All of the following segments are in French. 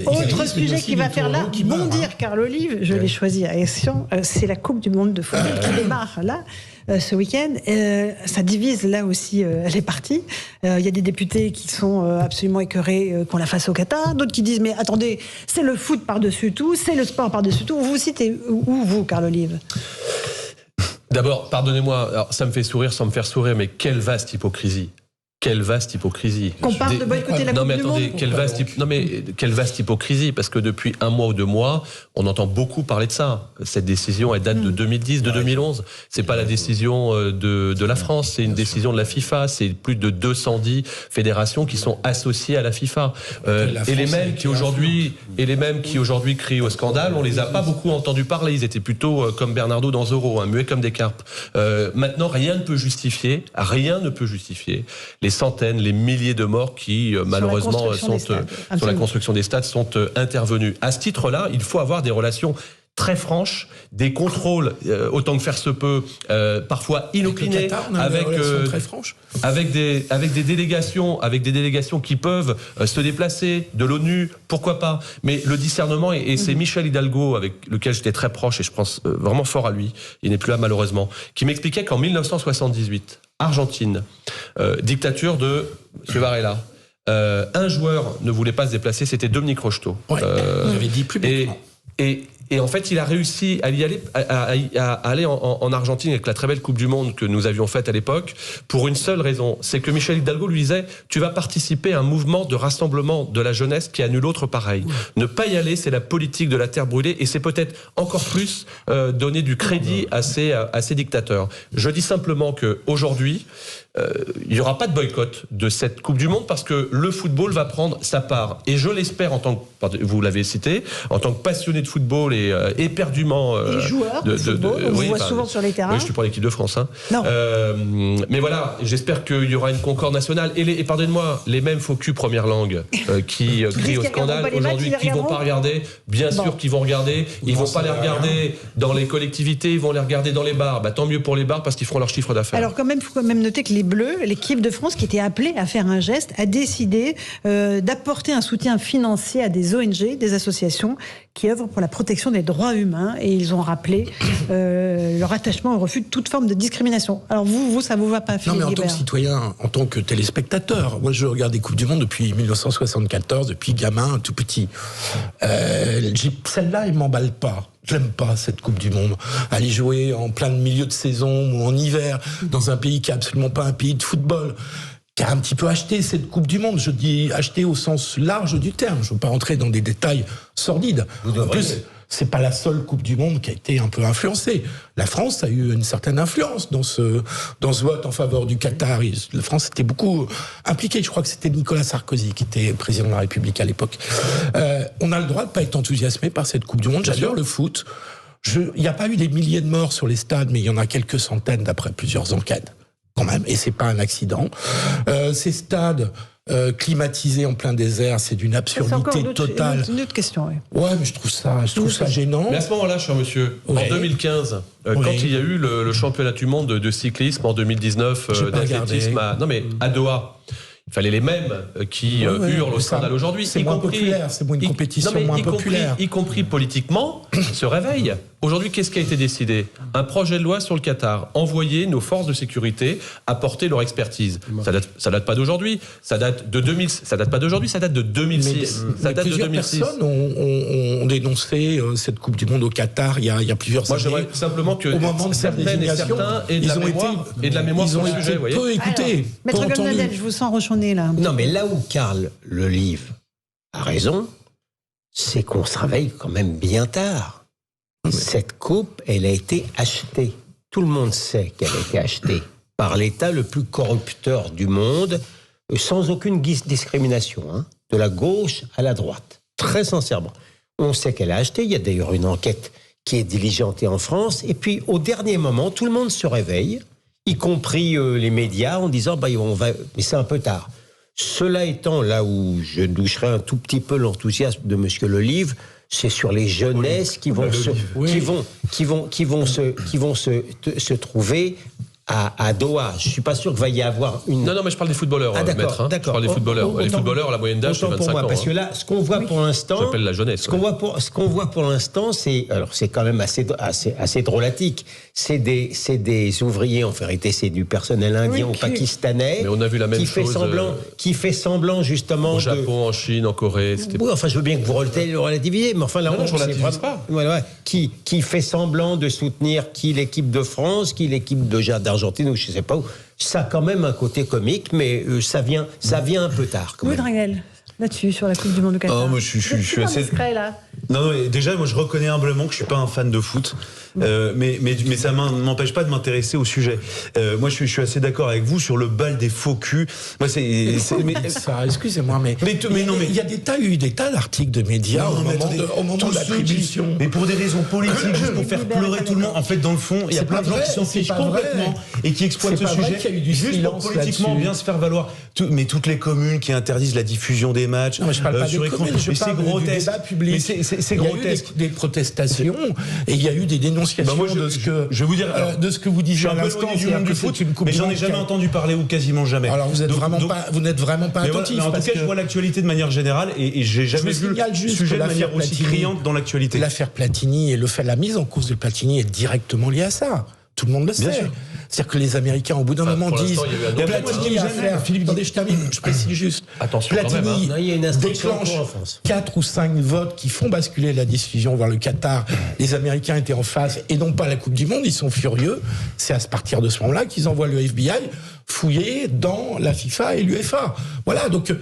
Autre sujet qui va faire là bondir Carl Olive, je l'ai choisi à Action, c'est la Coupe du Monde de football qui démarre là. Ce week-end, ça divise là aussi les partis. Il y a des députés qui sont absolument écœurés qu'on la fasse au Qatar, d'autres qui disent mais attendez, c'est le foot par-dessus tout, c'est le sport par-dessus tout. Vous citez où vous, Carl Olive? D'abord, pardonnez-moi, alors, ça me fait sourire sans me faire sourire, mais quelle vaste hypocrisie. Quelle vaste hypocrisie. Qu'on parle de boycotter la Coupe du Monde. Quelle vaste hypocrisie, parce que depuis 1 mois ou 2 mois, on entend beaucoup parler de ça. Cette décision, elle date de 2010, de 2011. C'est pas la décision de la France, c'est une décision de la FIFA. C'est plus de 210 fédérations qui sont associées à la FIFA. Et les mêmes qui aujourd'hui crient au scandale, on les a pas beaucoup entendus parler. Ils étaient plutôt comme Bernardo dans Zorro, muets comme des carpes. Maintenant, rien ne peut justifier les centaines, les milliers de morts qui, malheureusement, sont sur la construction des stades sont intervenus. À ce titre-là, il faut avoir des relations très franches, des contrôles autant que faire se peut, parfois inopinés, avec des délégations qui peuvent se déplacer, de l'ONU, pourquoi pas. Mais le discernement, et c'est Michel Hidalgo, avec lequel j'étais très proche, et je pense vraiment fort à lui, il n'est plus là malheureusement, qui m'expliquait qu'en 1978, Argentine, dictature de M. Varela, un joueur ne voulait pas se déplacer, c'était Dominique Rocheteau. Ouais, j'avais dit publiquement. Et en fait, il a réussi à aller en Argentine avec la très belle Coupe du Monde que nous avions faite à l'époque, pour une seule raison, c'est que Michel Hidalgo lui disait « Tu vas participer à un mouvement de rassemblement de la jeunesse qui a nul autre pareil. Ne pas y aller, c'est la politique de la terre brûlée, et c'est peut-être encore plus donner du crédit à ces dictateurs. » Je dis simplement qu'aujourd'hui, il n'y aura pas de boycott de cette Coupe du Monde parce que le football va prendre sa part. Et je l'espère, vous l'avez cité, en tant que passionné de football et éperdument... Et joueur de football, on vous voit souvent sur les terrains. Oui, je suis pour l'équipe de France. Non. Mais voilà, j'espère qu'il y aura une concorde nationale. Et pardonnez-moi, les mêmes faux culs première langue qui crient au scandale aujourd'hui, qui ne vont pas regarder, bien sûr qu'ils vont regarder. Ils ne vont pas les regarder dans les collectivités, ils vont les regarder dans les bars. Tant mieux pour les bars parce qu'ils feront leur chiffre d'affaires. Alors il faut quand même noter que les Bleus, l'équipe de France qui était appelée à faire un geste, a décidé d'apporter un soutien financier à des ONG, des associations qui œuvrent pour la protection des droits humains, et ils ont rappelé leur attachement au refus de toute forme de discrimination. Alors vous, ça vous va pas, Philippe Non, mais en Guibert? tant que citoyen, en tant que téléspectateur, moi je regarde des Coupes du Monde depuis 1974, depuis gamin, tout petit. Celle-là, elle m'emballe pas. J'aime pas cette Coupe du Monde. Aller jouer en plein milieu de saison ou en hiver dans un pays qui est absolument pas un pays de football, qui a un petit peu acheté cette Coupe du Monde. Je dis acheté au sens large du terme. Je veux pas rentrer dans des détails sordides. En plus, c'est pas la seule Coupe du Monde qui a été un peu influencée. La France a eu une certaine influence dans ce vote en faveur du Qatar. La France était beaucoup impliquée. Je crois que c'était Nicolas Sarkozy qui était président de la République à l'époque. On a le droit de pas être enthousiasmé par cette Coupe du Monde. J'adore le foot. Il n'y a pas eu des milliers de morts sur les stades, mais il y en a quelques centaines d'après plusieurs enquêtes, quand même. Et c'est pas un accident. Ces stades climatisés en plein désert, c'est d'une absurdité totale. C'est une autre question, oui. Ouais, mais je trouve ça gênant. Mais à ce moment-là, cher monsieur, en 2015, quand il y a eu le championnat du monde de cyclisme, en 2019, d'athlétisme à Doha, il fallait les mêmes qui hurlent au scandale aujourd'hui. C'est moins populaire, c'est une compétition moins populaire. Y compris politiquement, se réveille. Aujourd'hui, qu'est-ce qui a été décidé? Un projet de loi sur le Qatar. Envoyer nos forces de sécurité apporter leur expertise. Ça date pas d'aujourd'hui. Ça date de 2000. Ça date pas d'aujourd'hui. Ça date de 2006. Ça date de 2006. Personnes ont dénoncé cette Coupe du Monde au Qatar il y a plusieurs années. Moi, j'aimerais simplement que au moment de certaines et certains aient de la mémoire sur le sujet. Peu écoutés. Maître Gomnadel, je vous sens rechonner là. Non, mais là où Carl Olive a raison, c'est qu'on se réveille quand même bien tard. Cette coupe, elle a été achetée. Tout le monde sait qu'elle a été achetée par l'État le plus corrupteur du monde, sans aucune discrimination, de la gauche à la droite. Très sincèrement. On sait qu'elle a acheté. Il y a d'ailleurs une enquête qui est diligentée en France. Et puis, au dernier moment, tout le monde se réveille, y compris les médias, en disant mais c'est un peu tard. Cela étant, là où je doucherai un tout petit peu l'enthousiasme de M. Lolive, c'est sur les jeunesses qui vont se trouver à Doha. Je suis pas sûr qu'il va y avoir une... Non, mais je parle des footballeurs, maître. Hein. D'accord. Je parle des footballeurs. Les footballeurs, la moyenne d'âge, c'est 25 ans. Parce que là, ce qu'on voit pour l'instant... J'appelle la jeunesse. Ce qu'on voit pour l'instant, c'est quand même assez drôlatique. C'est des ouvriers, en vérité, c'est du personnel indien ou pakistanais. Mais on a vu la même chose. Qui fait semblant, justement... Au Japon, en Chine, en Corée... Oui, enfin, je veux bien que vous relativisez, mais enfin, là, je relativise pas. Voilà, qui fait semblant de soutenir qui l'équipe de France, qui l'équipe d'Argentine, ou je sais pas où. Ça a quand même un côté comique, mais ça vient un peu tard. Oui, Draguel, là-dessus, sur la Coupe du Monde du Qatar. Moi, je suis assez discret, là. Non, déjà, moi, je reconnais humblement que je suis pas un fan de foot, mais ça m'empêche pas de m'intéresser au sujet. Moi, je suis assez d'accord avec vous sur le bal des faux culs. Moi, excusez-moi, mais il y a eu des tas d'articles de médias au moment de l'attribution. Mais pour des raisons politiques, juste pour faire pleurer tout le monde. En fait, dans le fond, il y a plein de gens qui s'en fichent complètement et qui exploitent ce sujet juste pour politiquement bien se faire valoir. Mais toutes les communes qui interdisent la diffusion des matchs sur écran, c'est grotesque. C'est grotesque. Il y a eu des protestations et il y a eu des dénonciations de ce que vous disiez à l'instant du monde du foot, mais j'en ai jamais entendu parler ou quasiment jamais. Alors vous n'êtes vraiment pas attentif. Mais en tout cas, je vois l'actualité de manière générale et j'ai jamais vu le sujet de manière aussi criante dans l'actualité. L'affaire Platini et la mise en cause de Platini est directement liée à ça. Tout le monde le sait. C'est-à-dire que les Américains, au bout d'un moment, disent Platini a fait. Philippe, attendez, je termine. Je précise juste. Attention, Platini déclenche 4 ou 5 votes qui font basculer la décision vers le Qatar. Les Américains étaient en face et non pas la Coupe du Monde. Ils sont furieux. C'est à partir de ce moment-là qu'ils envoient le FBI fouiller dans la FIFA et l'UEFA. Voilà, donc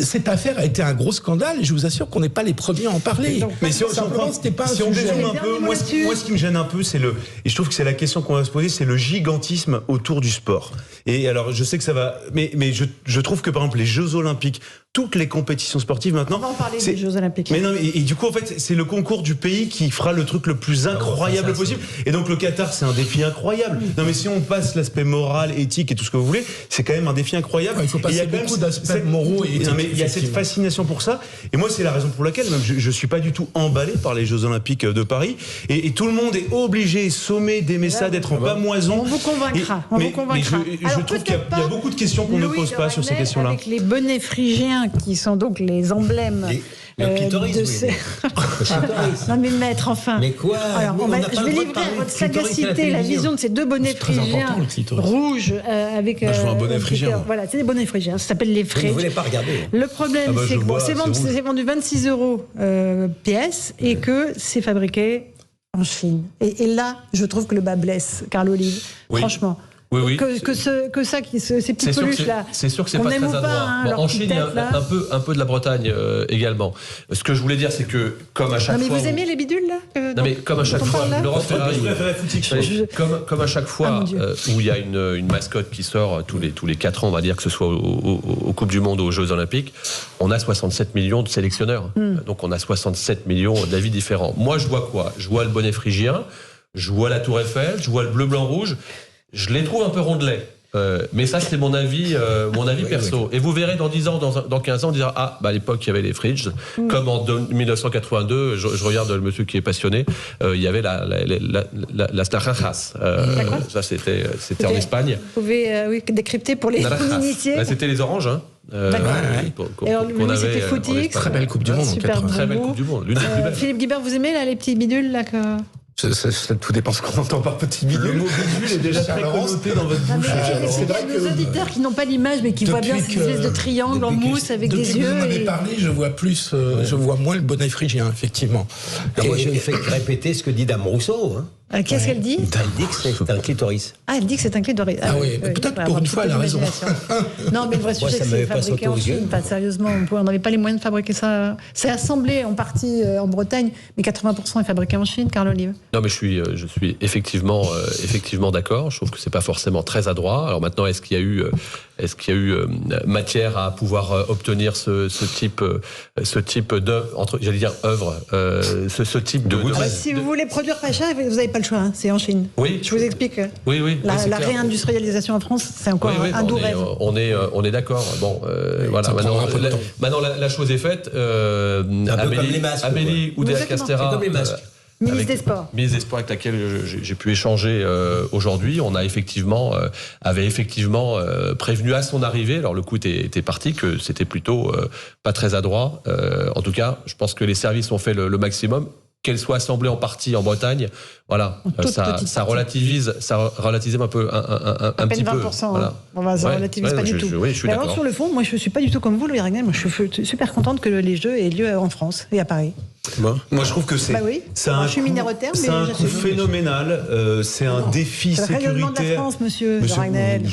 cette affaire a été un gros scandale et je vous assure qu'on n'est pas les premiers à en parler. Mais si on dézoome un peu, moi ce qui me gêne un peu, et je trouve que c'est la question qu'on va se poser, c'est le gigantisme autour du sport. Et alors, je sais que ça va, mais je trouve que par exemple les Jeux Olympiques, toutes les compétitions sportives maintenant. On va en parler des Jeux Olympiques. Mais non, et du coup, en fait, c'est le concours du pays qui fera le truc le plus incroyable possible. Et donc, le Qatar, c'est un défi incroyable. Non, mais si on passe l'aspect moral, éthique et tout ce que vous voulez, c'est quand même un défi incroyable. Il faut passer beaucoup d'aspects moraux et éthiques. Non, mais il y a cette fascination pour ça. Et moi, c'est la raison pour laquelle même je suis pas du tout emballé par les Jeux Olympiques de Paris. Et tout le monde est obligé, sommé d'aimer ça, d'être en pamoison. On vous convaincra. Mais je trouve qu'il y a beaucoup de questions qu'on ne pose pas sur ces questions-là. Avec les bonnets phrygiens qui sont donc les emblèmes de ces... Non mais maître, enfin. Mais quoi? Alors, je vais livrer à votre sagacité la vision de ces deux bonnets phrygiens rouges avec... je vois un bonnet phrygien. Voilà, c'est des bonnets phrygiens, ça s'appelle les phryges. Vous ne voulez pas regarder. Le problème, c'est que c'est vendu 26 € pièce et que c'est fabriqué en Chine. Et là, je trouve que le bas blesse, Carl Olive, franchement. Oui. Ces petites peluches là. C'est sûr que c'est pas très adroit. En Chine, il y a un peu de la Bretagne également. Ce que je voulais dire, c'est que comme à chaque fois. Mais vous aimez les bidules là Non mais comme à chaque fois, Laurent Ferrari. Comme à chaque fois où il y a une mascotte qui sort tous les 4 ans, on va dire que ce soit aux Coupes du Monde ou aux Jeux Olympiques, on a 67 millions de sélectionneurs. Donc on a 67 millions d'avis différents. Moi, je vois quoi? Je vois le bonnet phrygien, je vois la Tour Eiffel, je vois le bleu, blanc, rouge. Je les trouve un peu rondelets. Mais ça, c'est mon avis perso. Et vous verrez dans 10 ans, dans 15 ans, dire à l'époque, il y avait les Fridges. Comme en 1982, je regarde le monsieur qui est passionné, il y avait la Starajas. Ça, c'était en Espagne. Vous pouvez décrypter pour les initiés. C'était les oranges, hein. Et alors, lui, c'était Footix. Très belle Coupe du Monde. Très belle Coupe du Monde. L'une des plus belles. Philippe Guibert, vous aimez là, les petits bidules là que... Ça, tout dépend ce qu'on entend par petit bidule. Le mot bidule est déjà très connoté dans votre bouche. C'est vrai que nos auditeurs qui n'ont pas l'image, mais qui voient bien cette espèce de triangle en mousse avec des yeux. Depuis que vous m'avez parlé, je vois moins le bonnet phrygien, effectivement. Moi, je fais répéter ce que dit Dame Rousseau. Qu'est-ce qu'elle dit? Elle dit que c'est un clitoris. Ah, elle dit que c'est un clitoris. Ah oui, peut-être pour une fois, elle a raison. Non, mais le vrai sujet, c'est fabriqué en Chine. Pas sérieusement, on n'avait pas les moyens de fabriquer ça. C'est assemblé en partie en Bretagne, mais 80% est fabriqué en Chine, Carl Olive. Non, mais je suis effectivement d'accord. Je trouve que c'est pas forcément très adroit. Alors maintenant, est-ce qu'il y a eu matière à pouvoir obtenir ce type d'œuvre, j'allais dire œuvre, ce type de si vous voulez produire pas cher, vous n'avez pas le choix, hein, c'est en Chine. Oui. Je vous explique. Oui. La réindustrialisation en France, c'est encore un doux rêve. On est d'accord. Bon, voilà. Maintenant, la chose est faite. Amélie Oudéa-Castéra. C'est comme les masques. Ministre des Sports. Ministre des Sports avec laquelle j'ai pu échanger aujourd'hui. On avait effectivement prévenu à son arrivée, alors le coup était parti, que c'était plutôt pas très adroit. En tout cas, je pense que les services ont fait le maximum. Qu'elle soit assemblée en partie en Bretagne, voilà, ça relativise un peu, un petit 20%, peu. Voilà. Ça relativise pas du tout. Je suis d'accord. Alors sur le fond, moi je suis pas du tout comme vous, Louis Ragnel. Moi je suis super contente que les Jeux aient lieu en France et à Paris. Moi je trouve que c'est je suis minoritaire, mais c'est un coup phénoménal. C'est un défi sécuritaire. C'est le rayonnement de la France, monsieur Ragnel.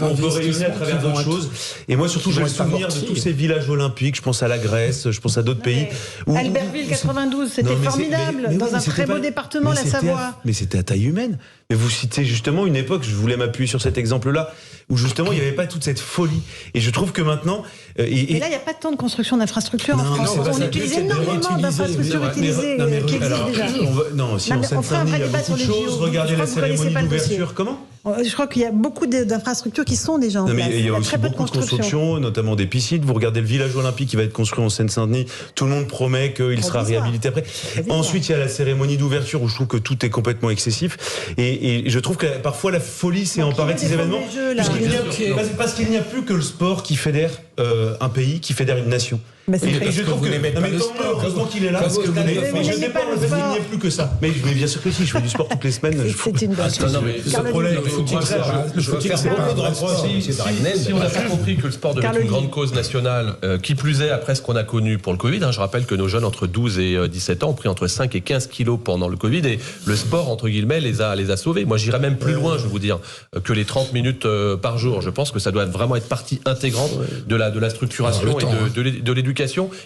On peut rayonner à travers d'autres choses. Et moi surtout, j'ai le souvenir de tous ces villages olympiques. Je pense à la Grèce, je pense à d'autres pays. Albertville 92, c'était formidable, dans un très beau département, la Savoie. Mais c'était à taille humaine. Mais vous citez justement une époque, je voulais m'appuyer sur cet exemple-là, où justement il n'y avait pas toute cette folie. Et je trouve que maintenant... Et là, il n'y a pas tant de construction d'infrastructures en France. On utilise énormément d'infrastructures utilisées qui existent déjà. Non, si on Seine-Saint-Denis, il y a beaucoup de choses. Regardez la cérémonie d'ouverture. Comment ? Je crois qu'il y a beaucoup d'infrastructures qui sont déjà en place. Il y a aussi beaucoup de constructions, notamment des piscines. Vous regardez le village olympique qui va être construit en Seine-Saint-Denis. Tout le monde promet qu'il sera réhabilité après. Ensuite, il y a la cérémonie d'ouverture où je trouve que tout est complètement excessif. Et je trouve que parfois la folie s'est emparée de ces événements. Parce qu'il n'y a plus que le sport qui fédère un pays, qui fédère une nation. Mais et je trouve que heureusement qu'il est là. Parce que vous n'aimez pas le sport. Il n'y a plus que ça. Mais bien sûr que si, je fais du sport toutes les semaines. C'est une bonne chose. Le footing, c'est pas un sport. Si on a bien compris que le sport devait être une grande cause nationale, qui plus est après ce qu'on a connu pour le Covid, je rappelle que nos jeunes entre 12 et 17 ans ont pris entre 5 et 15 kilos pendant le Covid, et le sport, entre guillemets, les a sauvés. Moi, j'irais même plus loin, je vais vous dire, que les 30 minutes par jour. Je pense que ça doit vraiment être partie intégrante de la structuration et de l'éducation,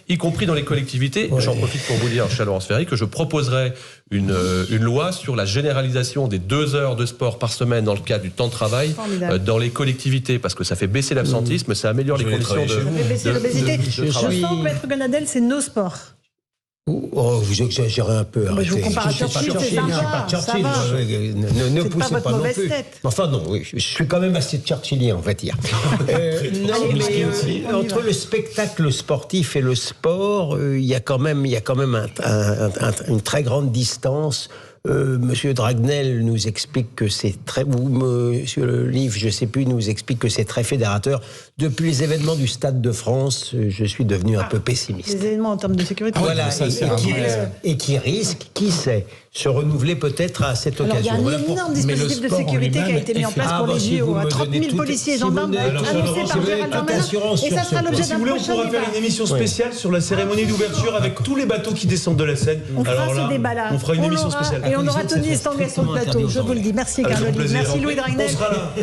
y compris dans les collectivités. J'en profite pour vous dire, cher Laurence Ferry, que je proposerai une loi sur la généralisation des 2 heures de sport par semaine dans le cadre du temps de travail dans les collectivités, parce que ça fait baisser l'absentisme, ça améliore les conditions de... Ça fait baisser l'obésité. Je sens que Maître Gonadel, c'est nos sports. Oh, vous exagérez un peu. Je vous compare à Churchill, c'est sympa. Ça va. Ne poussez pas non plus. Enfin non, oui, je suis quand même assez churchillien, on va dire. Entre le spectacle sportif et le sport, il y a quand même une très grande distance. Monsieur Dragnel nous explique que c'est très... Ou Monsieur le Livre, je ne sais plus, nous explique que c'est très fédérateur. Depuis les événements du Stade de France, je suis devenu un peu pessimiste. Les événements en termes de sécurité. Voilà, et qui risque, qui sait, se renouveler peut-être à cette occasion. Il y a un énorme dispositif de sécurité qui a été mis en place pour les JO. 30 000 policiers et gendarmes annoncés par Gérald Darmanin. Et ça sera l'objet d'un prochain débat. Si vous voulez, on pourra faire une émission spéciale sur la cérémonie d'ouverture avec tous les bateaux qui descendent de la Seine. On fera ce débat-là. On fera une émission spéciale. Et on aura Tony Estanguet sur le plateau, je vous le dis. Merci Carloline, merci Louis Dragnel.